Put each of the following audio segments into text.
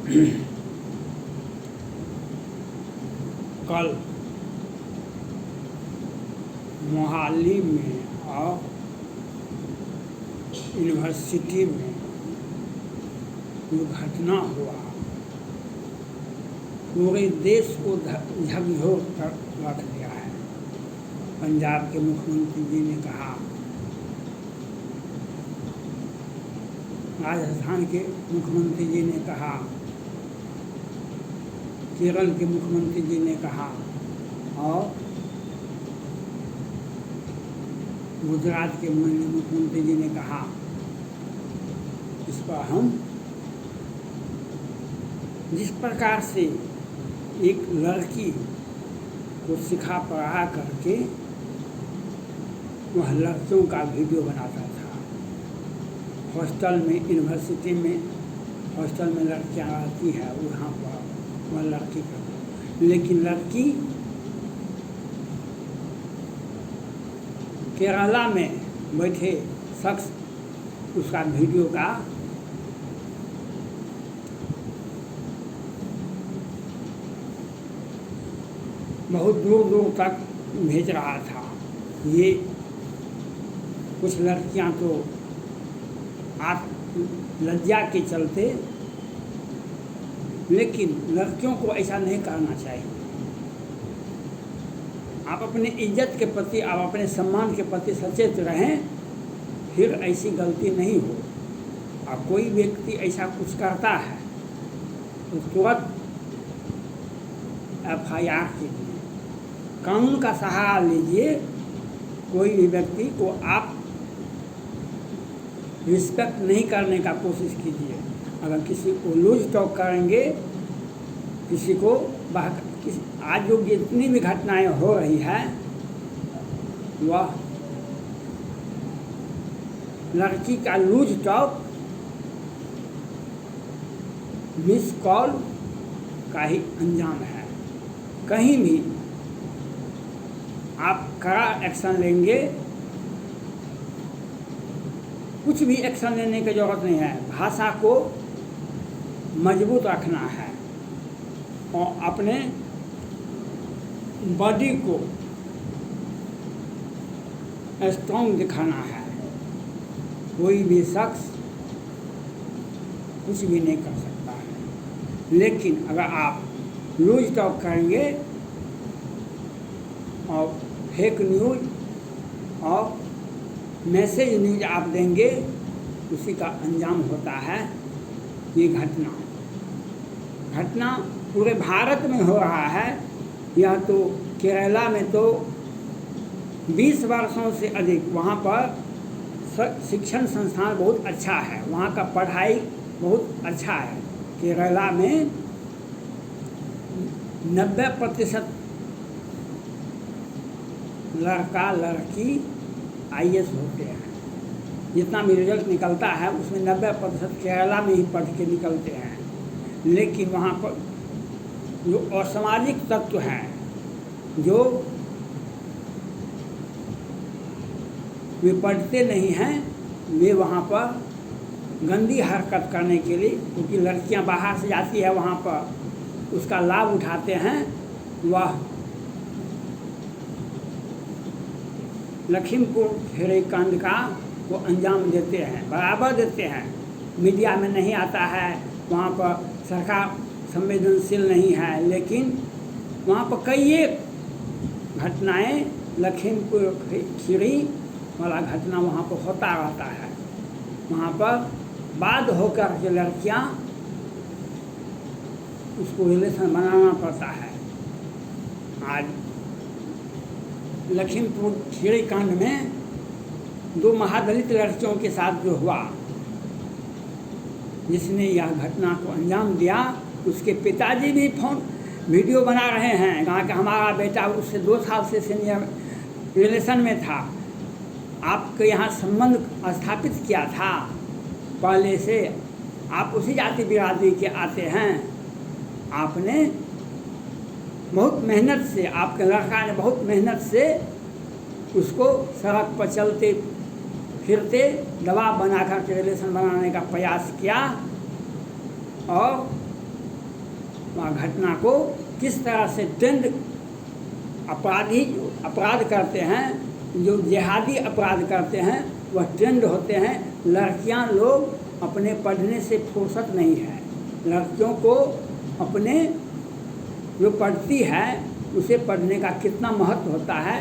कल मोहाली में और यूनिवर्सिटी में जो घटना हुआ पूरे देश को झकझोर कर रख दिया है। पंजाब के मुख्यमंत्री जी ने कहा, राजस्थान के मुख्यमंत्री जी ने कहा, केरल के मुख्यमंत्री जी ने कहा और गुजरात के मुख्यमंत्री जी ने कहा। इस पर हम जिस प्रकार से एक लड़की को सिखा पढ़ा करके वह लड़कियों का वीडियो बनाता था, हॉस्टल में, यूनिवर्सिटी में हॉस्टल में लड़कियां आती है, वहाँ पर वह लड़की करती, लेकिन लड़की केरला में बैठे शख्स उसका वीडियो का बहुत दूर दूर तक भेज रहा था। ये कुछ लड़कियां तो लज्जा के चलते, लेकिन लड़कियों को ऐसा नहीं करना चाहिए। आप अपने इज्जत के प्रति, आप अपने सम्मान के प्रति सचेत रहें, फिर ऐसी गलती नहीं हो। और कोई व्यक्ति ऐसा कुछ करता है तो तुरंत FIR कीजिए, कानून का सहारा लीजिए। कोई भी व्यक्ति को आप रिस्पेक्ट नहीं करने का कोशिश कीजिए। अगर किसी को लूज टॉक करेंगे, किसी को आज जो जितनी भी घटनाएं हो रही है वह लड़की का लूज टॉक, मिस कॉल का ही अंजाम है। कहीं भी आप कड़ा एक्शन लेंगे, कुछ भी एक्शन लेने की जरूरत नहीं है। भाषा को मजबूत रखना है और अपने बॉडी को स्ट्रॉन्ग दिखाना है। कोई भी शख्स कुछ भी नहीं कर सकता है, लेकिन अगर आप लूज टॉक करेंगे और फेक न्यूज और मैसेज न्यूज आप देंगे, उसी का अंजाम होता है ये घटना पूरे भारत में हो रहा है। यह तो केरला में तो 20 वर्षों से अधिक वहाँ पर शिक्षण संस्थान बहुत अच्छा है, वहाँ का पढ़ाई बहुत अच्छा है। केरला में 90% लड़का लड़की IAS होते हैं। जितना भी रिजल्ट निकलता है उसमें 90% केरला में ही पढ़ के निकलते हैं। लेकिन वहाँ पर जो असामाजिक तत्व हैं, जो वे पढ़ते नहीं हैं, वे वहाँ पर गंदी हरकत करने के लिए, क्योंकि लड़कियाँ बाहर से जाती है वहाँ पर, उसका लाभ उठाते हैं। वह लखीमपुर खीरी कांड का वो अंजाम देते हैं, बराबर देते हैं। मीडिया में नहीं आता है, वहाँ पर सरकार संवेदनशील नहीं है, लेकिन वहाँ पर कई एक घटनाएं, लखीमपुर खीरी वाला घटना वहाँ पर होता रहता है। वहाँ पर बाद होकर के लड़कियाँ उसको रिलेशन बनाना पड़ता है। आज लखीमपुर खीरी कांड में 2 महादलित लड़कियों के साथ जो हुआ, जिसने यह घटना को अंजाम दिया, उसके पिताजी भी वीडियो बना रहे हैं। कहा कि हमारा बेटा उससे 2 साल से सीनियर रिलेशन में था, आपके यहाँ संबंध स्थापित किया था पहले से, आप उसी जाति बिरादरी के आते हैं। आपने बहुत मेहनत से, आपके लड़का ने बहुत मेहनत से उसको सड़क पर चलते फिरते दबाव बनाकर के रिलेशन बनाने का प्रयास किया और वह घटना को किस तरह से ट्रेंड अपराध करते हैं, जो जिहादी अपराध करते हैं वह ट्रेंड होते हैं। लड़कियां लोग अपने पढ़ने से फुर्सत नहीं है। लड़कियों को अपने जो पढ़ती है उसे पढ़ने का कितना महत्व होता है,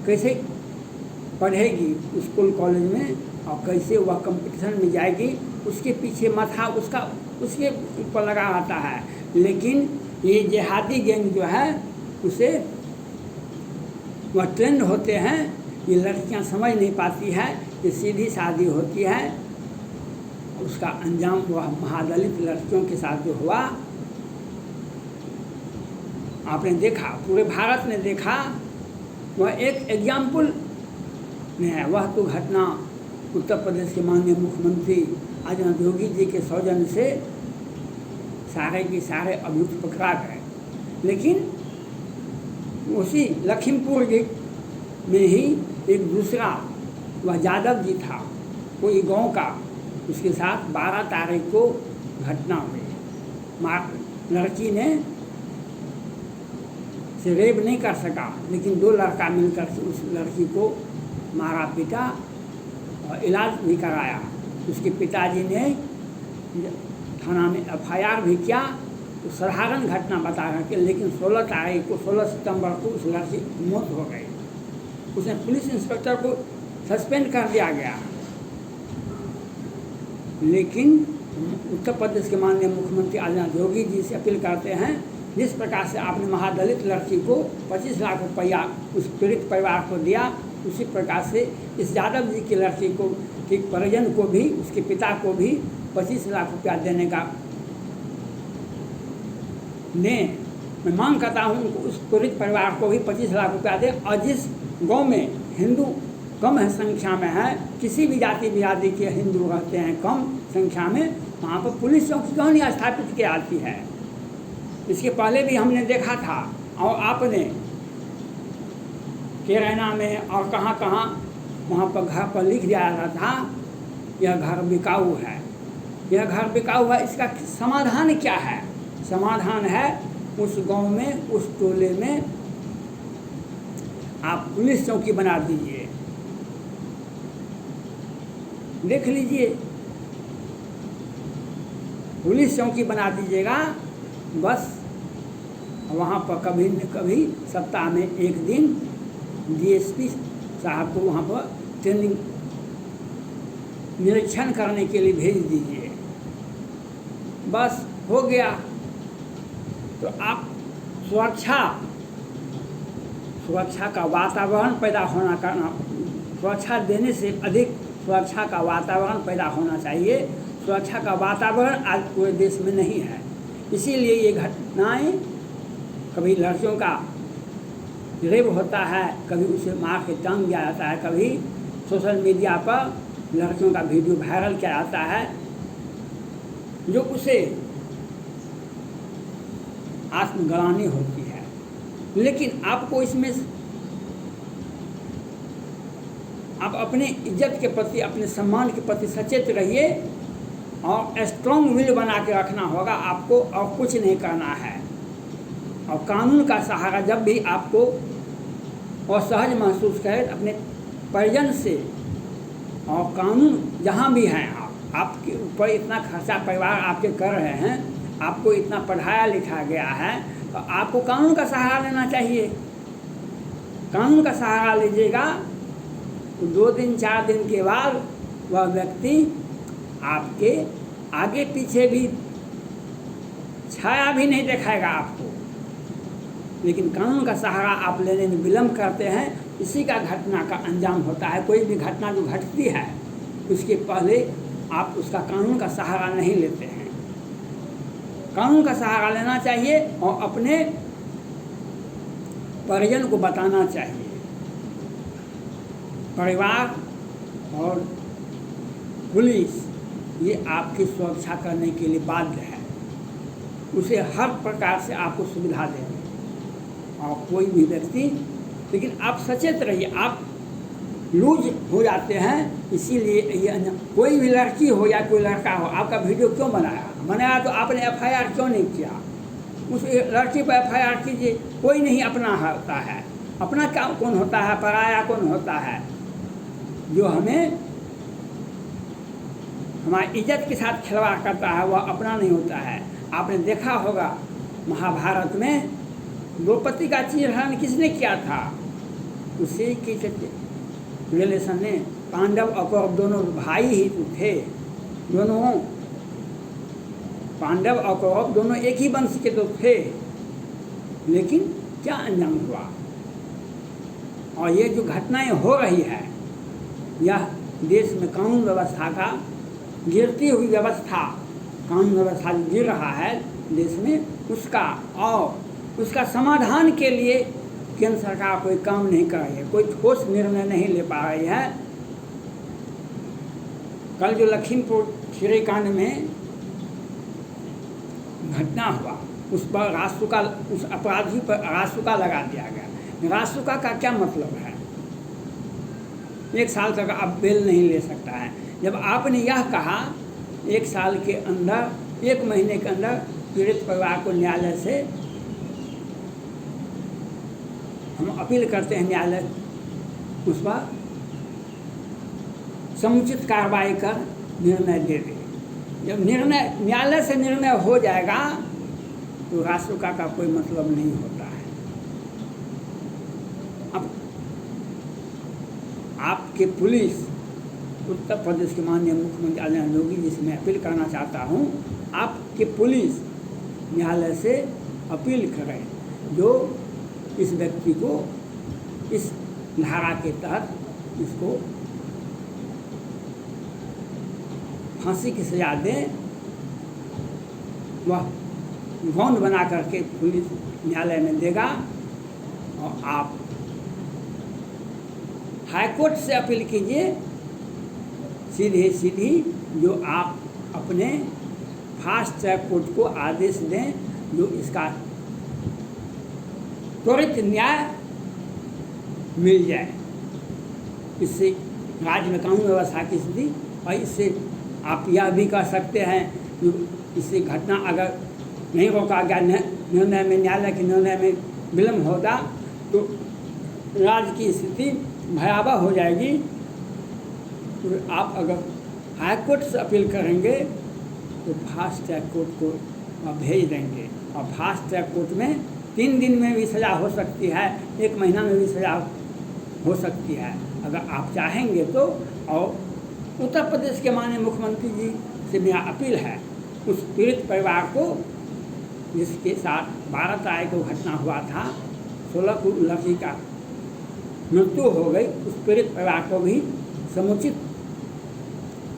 कैसे पढ़ेगी स्कूल कॉलेज में और कैसे वह कंपटीशन में जाएगी, उसके पीछे माथा उसके ऊपर लगा रहता है। लेकिन ये जिहादी गैंग जो है उसे वह ट्रेंड होते हैं। ये लड़कियां समझ नहीं पाती है कि सीधी शादी होती है, उसका अंजाम वह महादलित लड़कियों के साथ जो हुआ आपने देखा, पूरे भारत ने देखा। वह एक एग्जाम्पल में है। वह तो घटना उत्तर प्रदेश के माननीय मुख्यमंत्री आदित्यनाथ योगी जी के सौजन्य से सारे के सारे अभियुक्त पकड़ा गए। लेकिन उसी लखीमपुर में ही एक दूसरा वह यादव जी था, कोई गांव का, उसके साथ 12 तारीख को घटना हुई। लड़की ने से रेप नहीं कर सका, लेकिन 2 लड़का मिलकर उस लड़की को मारा पीटा और इलाज भी कराया। उसके पिताजी ने थाना में FIR भी किया। तो साधारण घटना बता रहा कि लेकिन 16 सितंबर को उस लड़की की मौत हो गई। उसने पुलिस इंस्पेक्टर को सस्पेंड कर दिया गया। लेकिन उत्तर प्रदेश के माननीय मुख्यमंत्री आदित्यनाथ योगी जी से अपील करते हैं, जिस प्रकार से आपने महादलित लड़की को 25 लाख रुपया उस पीड़ित परिवार को दिया, उसी प्रकार से इस यादव जी की लड़की को के परिजन को भी, उसके पिता को भी 25 लाख रुपया देने का मैं मांग करता हूँ। उनको उस पीड़ित परिवार को भी 25 लाख रुपया दे। और जिस गांव में हिंदू कम है संख्या में है, किसी भी जाति बिरादरी के हिंदू रहते हैं कम संख्या में, वहाँ पर पुलिस चौकी क्यों नहीं स्थापित की जाती है। इसके पहले भी हमने देखा था और आपने कैराना में और कहाँ कहाँ वहाँ पर घर पर लिख दिया जाता था यह घर बिकाऊ है, यह घर बिकाऊ है। इसका समाधान क्या है? समाधान है उस गांव में, उस टोले में आप पुलिस चौकी बना दीजिए। देख लीजिए, पुलिस चौकी बना दीजिएगा बस। वहाँ पर कभी न कभी सप्ताह में एक दिन DSP साहब को वहाँ पर ट्रेनिंग निरीक्षण करने के लिए भेज दीजिए, बस हो गया। तो आप सुरक्षा का वातावरण पैदा करना, सुरक्षा देने से अधिक सुरक्षा का वातावरण पैदा होना चाहिए। सुरक्षा का वातावरण आज पूरे देश में नहीं है। इसीलिए ये घटनाएं, कभी लड़कियों का रेप होता है, कभी उसे मार के टांग दिया जाता है, कभी सोशल मीडिया पर लड़कियों का वीडियो वायरल किया जाता है जो उसे आत्मग्लानि होती है। लेकिन आपको इसमें आप अपने इज्जत के प्रति, अपने सम्मान के प्रति सचेत रहिए और स्ट्रॉन्ग विल बना के रखना होगा आपको, और कुछ नहीं करना है। और कानून का सहारा जब भी आपको असहज महसूस करे अपने परिजन से, और कानून जहाँ भी हैं, आपके ऊपर इतना खर्चा परिवार आपके कर रहे हैं, आपको इतना पढ़ाया लिखा गया है, तो आपको कानून का सहारा लेना चाहिए। कानून का सहारा लीजिएगा तो 2 दिन 4 दिन के बाद वह व्यक्ति आपके आगे पीछे भी छाया भी नहीं दिखाएगा आपको। लेकिन कानून का सहारा आप लेने में विलम्ब करते हैं, इसी का घटना का अंजाम होता है। कोई भी घटना जो घटती है उसके पहले आप उसका कानून का सहारा नहीं लेते हैं। कानून का सहारा लेना चाहिए और अपने परिजन को बताना चाहिए। परिवार और पुलिस ये आपकी सुरक्षा करने के लिए बाध्य है, उसे हर प्रकार से आपको सुविधा देंगे। और कोई भी व्यक्ति, लेकिन आप सचेत रहिए, आप लूज हो जाते हैं। इसीलिए ये कोई भी लड़की हो या कोई लड़का हो, आपका वीडियो क्यों बनाया तो आपने FIR क्यों नहीं किया? उस लड़की पर FIR कीजिए, कोई नहीं अपना होता है। अपना क्या कौन होता है, पराया कौन होता है? जो हमें हमारी इज्जत के साथ खिलवाड़ करता है वह अपना नहीं होता है। आपने देखा होगा महाभारत में द्रौपदी का चीरहरण किसने किया था? उसी की रिलेशन ने। पांडव और कौरव दोनों भाई ही तो थे, दोनों पांडव और कौरव दोनों एक ही वंश के तो थे, लेकिन क्या अंजाम हुआ? और ये जो घटनाएं हो रही है, यह देश में कानून व्यवस्था का गिरती हुई व्यवस्था, कानून व्यवस्था गिर रहा है देश में, उसका और उसका समाधान के लिए केंद्र सरकार कोई काम नहीं कर रही है, कोई ठोस निर्णय नहीं ले पा रही है। कल जो लखीमपुर खीरी कांड में घटना हुआ, उस पर रासुका, उस अपराधी पर रासुका लगा दिया गया। रासुका का क्या मतलब है? 1 साल तक आप बेल नहीं ले सकता है। जब आपने यह कहा 1 साल के अंदर, 1 महीने के अंदर पीड़ित परिवार को न्यायालय से हम अपील करते हैं, न्यायालय उस पर समुचित कार्रवाई कर निर्णय दे दे। जब निर्णय न्यायालय से निर्णय हो जाएगा तो रासुका का कोई मतलब नहीं होता है। अब आपके पुलिस, उत्तर प्रदेश के माननीय मुख्यमंत्री आदरणीय योगी जी से मैं अपील करना चाहता हूँ, आपके पुलिस न्यायालय से अपील करें जो इस व्यक्ति को इस धारा के तहत इसको फांसी की सजा दें। वह बॉन्ड बना करके पुलिस न्यायालय में देगा और आप हाईकोर्ट से अपील कीजिए, सीधी जो आप अपने फास्ट ट्रैक कोर्ट को आदेश दें जो इसका त्वरित न्याय मिल जाए। इससे राज्य में कानून व्यवस्था की स्थिति, और इससे आप यह भी कर सकते हैं कि इससे घटना अगर नहीं रोका गया, निर्णय में, न्यायालय के निर्णय में विलम्ब होता तो राज्य की स्थिति भयावह हो जाएगी। तो आप अगर हाईकोर्ट से अपील करेंगे तो फास्ट ट्रैक कोर्ट को आप भेज देंगे, और फास्ट ट्रैक कोर्ट में 3 दिन में भी सज़ा हो सकती है, 1 महीना में भी सज़ा हो सकती है अगर आप चाहेंगे तो। और उत्तर प्रदेश के माननीय मुख्यमंत्री जी से मेरा अपील है, उस पीड़ित परिवार को जिसके साथ 12 तारीख को घटना हुआ था, 16 को लड़की का मृत्यु हो गई, उस पीड़ित परिवार को भी समुचित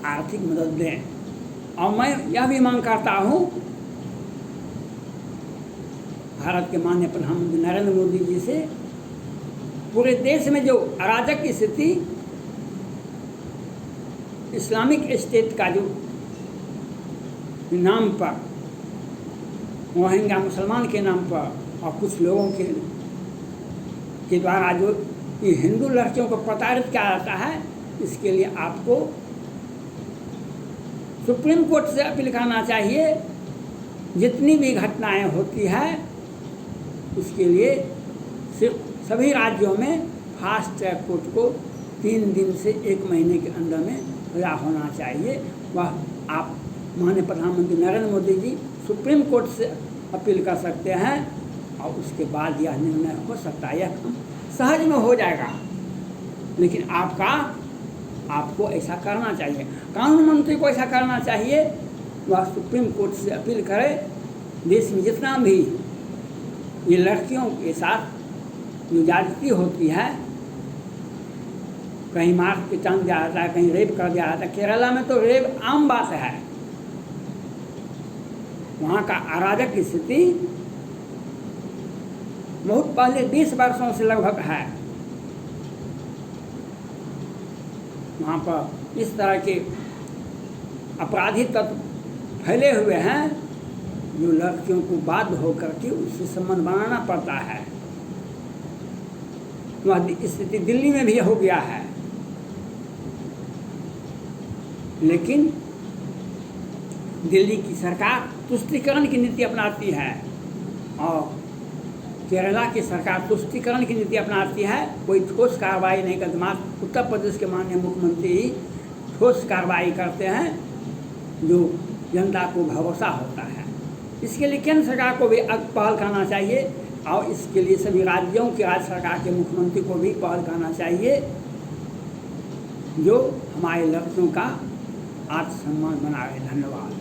आर्थिक मदद दें। और मैं यह भी मांग करता हूँ भारत के माननीय प्रधानमंत्री नरेंद्र मोदी जी से, पूरे देश में जो अराजक की स्थिति, इस्लामिक स्टेट का जो नाम पर, रोहिंग्या मुसलमान के नाम पर और कुछ लोगों के द्वारा जो ये हिंदू लड़कियों को प्रताड़ित किया जाता है, इसके लिए आपको सुप्रीम कोर्ट से अपील करना चाहिए। जितनी भी घटनाएं होती है उसके लिए सिर्फ सभी राज्यों में फास्ट ट्रैक कोर्ट को 3 दिन से 1 महीने के अंदर में सजा होना चाहिए। वह आप माननीय प्रधानमंत्री नरेंद्र मोदी जी सुप्रीम कोर्ट से अपील कर सकते हैं और उसके बाद यह निर्णय हो सकता है। यह सहज में हो जाएगा, लेकिन आपको ऐसा करना चाहिए, कानून मंत्री को ऐसा करना चाहिए। वह सुप्रीम कोर्ट से अपील करे। देश में जितना भी ये लड़कियों के साथ जो ज्यादती होती है, कहीं मार के टांग दिया जाता है, कहीं रेप कर दिया जाता है। केरला में तो रेप आम बात है। वहाँ का अराजक की स्थिति बहुत पहले 20 वर्षों से लगभग है। वहाँ पर इस तरह के अपराधी तत्व फैले हुए हैं जो लड़कियों को बाध्य होकर के उससे संबंध बनाना पड़ता है। वह स्थिति दिल्ली में भी हो गया है, लेकिन दिल्ली की सरकार तुष्टीकरण की नीति अपनाती है। और केरला की सरकार तुष्टीकरण की नीति अपनाती है, कोई ठोस कार्रवाई नहीं करती। मात्र उत्तर प्रदेश के माननीय मुख्यमंत्री ही ठोस कार्रवाई करते हैं जो जनता को भरोसा होता है। इसके लिए केंद्र सरकार को भी पहल करना चाहिए और इसके लिए सभी राज्यों की राज्य सरकार के मुख्यमंत्री को भी पहल करना चाहिए जो हमारे लड़कियों का आत्मसम्मान बनाए। धन्यवाद।